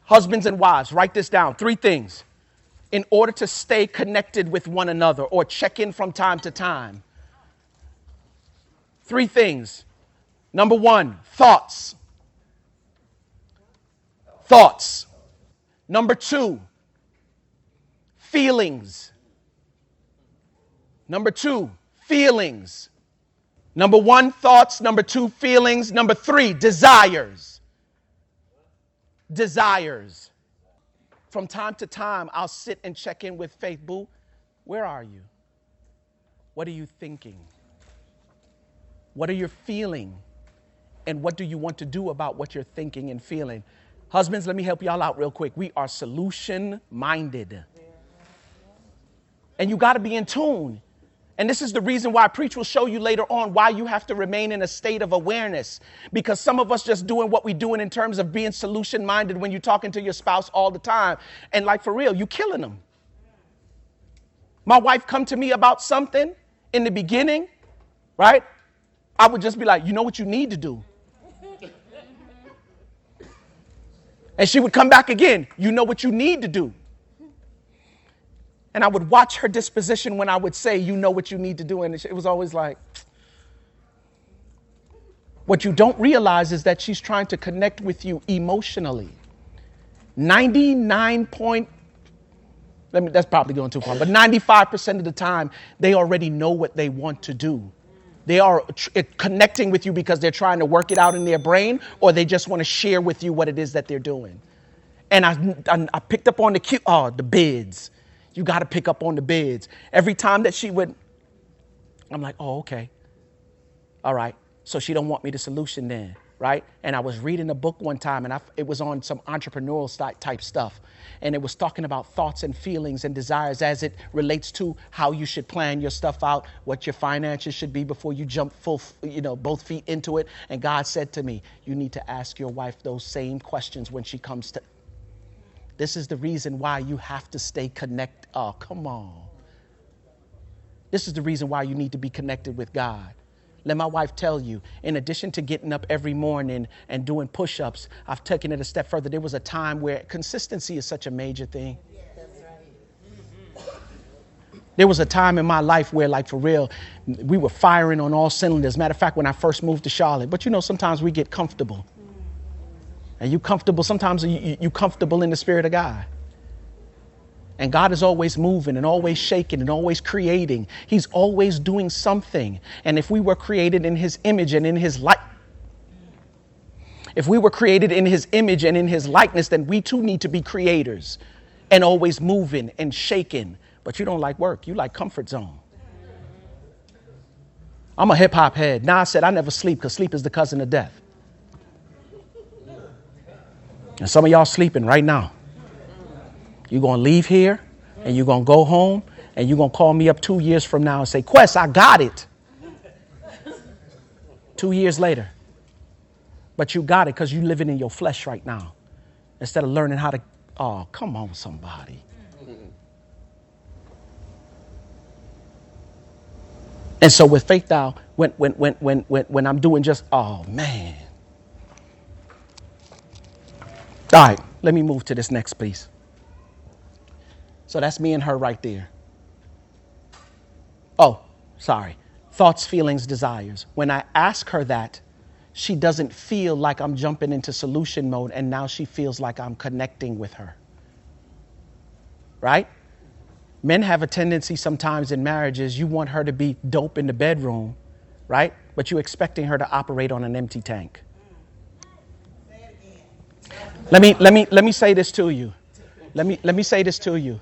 Husbands and wives, write this down. 3 things in order to stay connected with one another or check in from time to time. 3 things. Number 1, thoughts. Thoughts. Number 2, feelings. Number 2, feelings. Number 1, thoughts. Number 2, feelings. Number 3, desires. Desires. From time to time, I'll sit and check in with Faith. Boo, where are you? What are you thinking? What are you feeling? And what do you want to do about what you're thinking and feeling? Husbands, let me help y'all out real quick. We are solution-minded. And you got to be in tune. And this is the reason why Preach will show you later on why you have to remain in a state of awareness. Because some of us just doing what we're doing in terms of being solution-minded when you're talking to your spouse all the time. And like for real, you killing them. My wife come to me about something in the beginning, right? I would just be like, you know what you need to do. And she would come back again. You know what you need to do. And I would watch her disposition when I would say, you know what you need to do. And it was always like, what you don't realize is that she's trying to connect with you emotionally. 99 that's probably going too far, but 95% of the time, they already know what they want to do. They are connecting with you because they're trying to work it out in their brain, or they just want to share with you what it is that they're doing. And I picked up on the bids. You got to pick up on the bids. Every time that she would, I'm like, oh, okay. All right. So she don't want me the solution then, right? And I was reading a book one time, and it was on some entrepreneurial type stuff. And it was talking about thoughts and feelings and desires as it relates to how you should plan your stuff out, what your finances should be before you jump both feet into it. And God said to me, you need to ask your wife those same questions when she comes to. This is the reason why you have to stay connected. Oh, come on. This is the reason why you need to be connected with God. Let my wife tell you, in addition to getting up every morning and doing push-ups, I've taken it a step further. There was a time where consistency is such a major thing. There was a time in my life where, like, for real, we were firing on all cylinders. Matter of fact, when I first moved to Charlotte. But, sometimes we get comfortable. And you comfortable, sometimes you comfortable in the Spirit of God. And God is always moving and always shaking and always creating. He's always doing something. And if we were created in his image and in his likeness, then we too need to be creators and always moving and shaking. But you don't like work. You like comfort zone. I'm a hip hop head. Now I said I never sleep because sleep is the cousin of death. And some of y'all sleeping right now. You're going to leave here and you're going to go home and you're going to call me up 2 years from now and say, Quest, I got it. 2 years later. But you got it because you're living in your flesh right now. Instead of learning how to, oh, come on, somebody. And so with faith now, when I'm doing just, oh, man. All right, let me move to this next piece. So that's me and her right there. Oh, sorry. Thoughts, feelings, desires. When I ask her that, she doesn't feel like I'm jumping into solution mode, and now she feels like I'm connecting with her. Right? Men have a tendency sometimes in marriages, you want her to be dope in the bedroom, right? But you're expecting her to operate on an empty tank. Let me say this to you. Let me say this to you.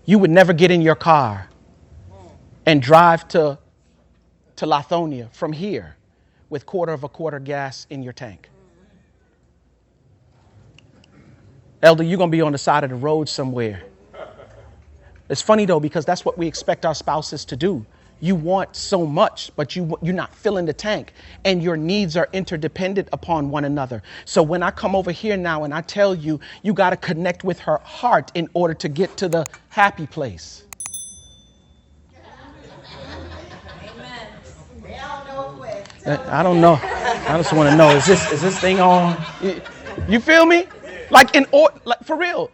You would never get in your car and drive to Lithonia from here with quarter of a quarter gas in your tank. Elder, you're going to be on the side of the road somewhere. It's funny, though, because that's what we expect our spouses to do. You want so much, but you're not filling the tank, and your needs are interdependent upon one another. So when I come over here now and I tell you, you got to connect with her heart in order to get to the happy place. Amen. I don't know. I just want to know, is this thing on? You feel me? Like for real.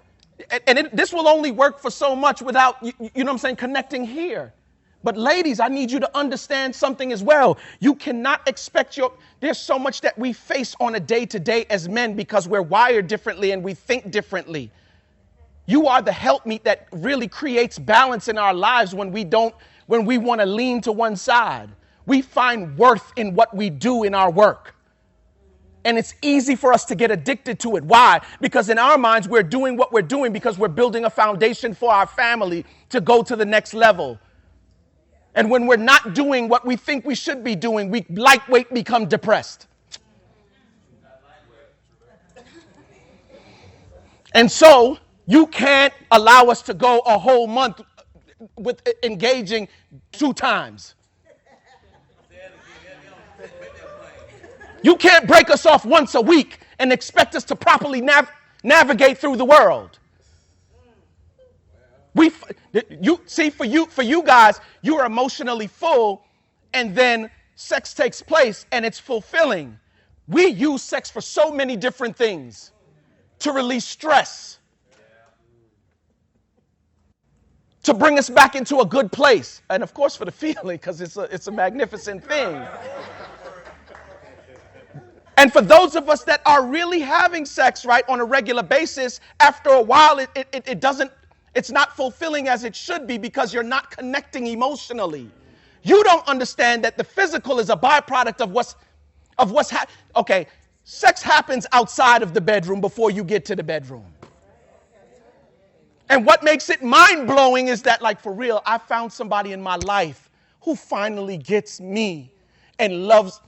This will only work for so much without, you know what I'm saying, connecting here. But ladies, I need you to understand something as well. You cannot expect there's so much that we face on a day to day as men because we're wired differently and we think differently. You are the helpmeet that really creates balance in our lives when we want to lean to one side. We find worth in what we do in our work. And it's easy for us to get addicted to it. Why? Because in our minds, we're doing what we're doing because we're building a foundation for our family to go to the next level. And when we're not doing what we think we should be doing, we lightweight become depressed. And so you can't allow us to go a whole month with engaging 2 times. You can't break us off once a week and expect us to properly navigate through the world. For you guys, you are emotionally full, and then sex takes place and it's fulfilling. We use sex for so many different things to release stress, to bring us back into a good place, and of course for the feeling, because it's a magnificent thing. And for those of us that are really having sex, right, on a regular basis, after a while, it's not fulfilling as it should be because you're not connecting emotionally. You don't understand that the physical is a byproduct of okay, sex happens outside of the bedroom before you get to the bedroom. And what makes it mind-blowing is that, like, for real, I found somebody in my life who finally gets me and loves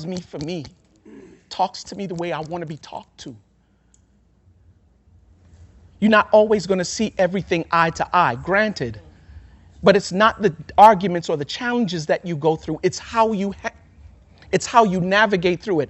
me for me, talks to me the way I want to be talked to. You're not always going to see everything eye to eye, granted, but it's not the arguments or the challenges that you go through. It's how you navigate through it.